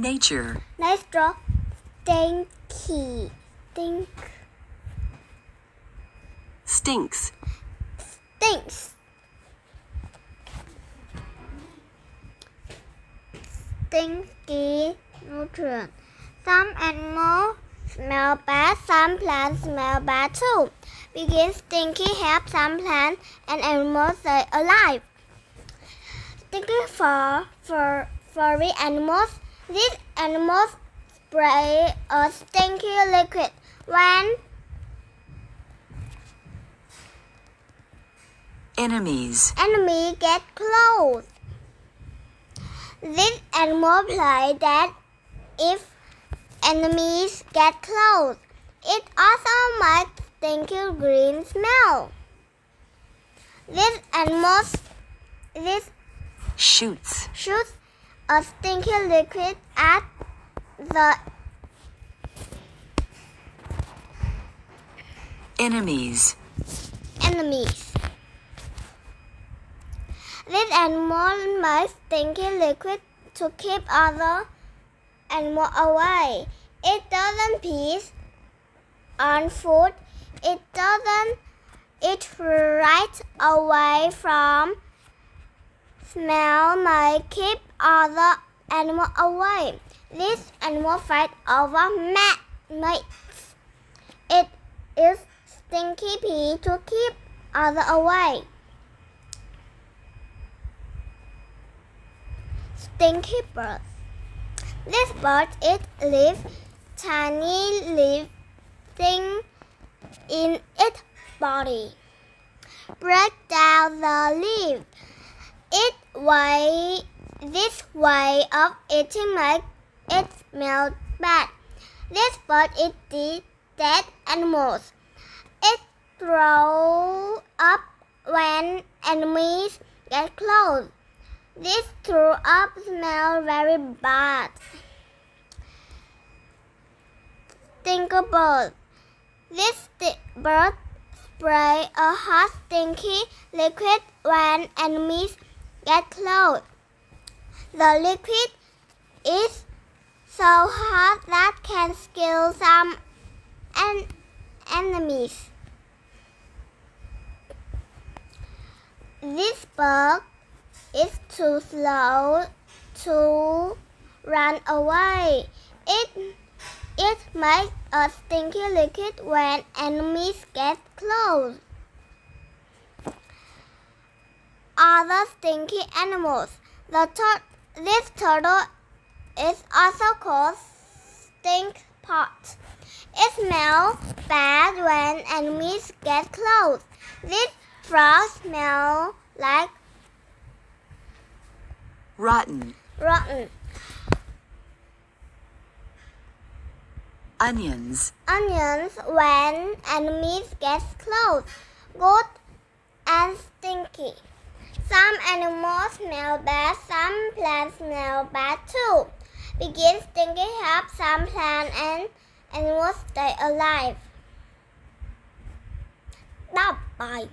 Nature. Let's draw stinky. Stinks. Stinks. Stinky nutrient. Some animals smell bad, some plants smell bad too. Because stinky helps some plants and animals stay alive. Stinky for furry animals. These animals spray a stinky liquid when Enemies. enemy get close. This animal play that if enemies get close, it also makes stinky green smell. This animal Shoots. shoots a stinky liquid at the Enemies. enemies. This animal makes stinky liquid to keep other animals away. It doesn't pee on food. It doesn't eat right away from smell may keep other animals away. This animal fight over mates. It is stinky pee to keep other away. Stinky bird. This bird eats leaves, tiny leaf thing in its body. Break down the leaf. This way of eating makes it smell bad. This bird eats dead animals. It throws up when enemies get close. This throw up smells very bad. Stinky bird. This bird spray a hot stinky liquid when enemies get close. The liquid is so hot that can kill some enemies. This bird is too slow to run away. It makes a stinky liquid when enemies get close. Other stinky animals. This turtle is also called stink pot. It smells bad when enemies get close. This frog smells like Rotten. Onions. Onions when enemies get close. Good and stinky. Some animals smell bad, some plants smell bad too. Because stinky helps some plants and animals stay alive. Bye.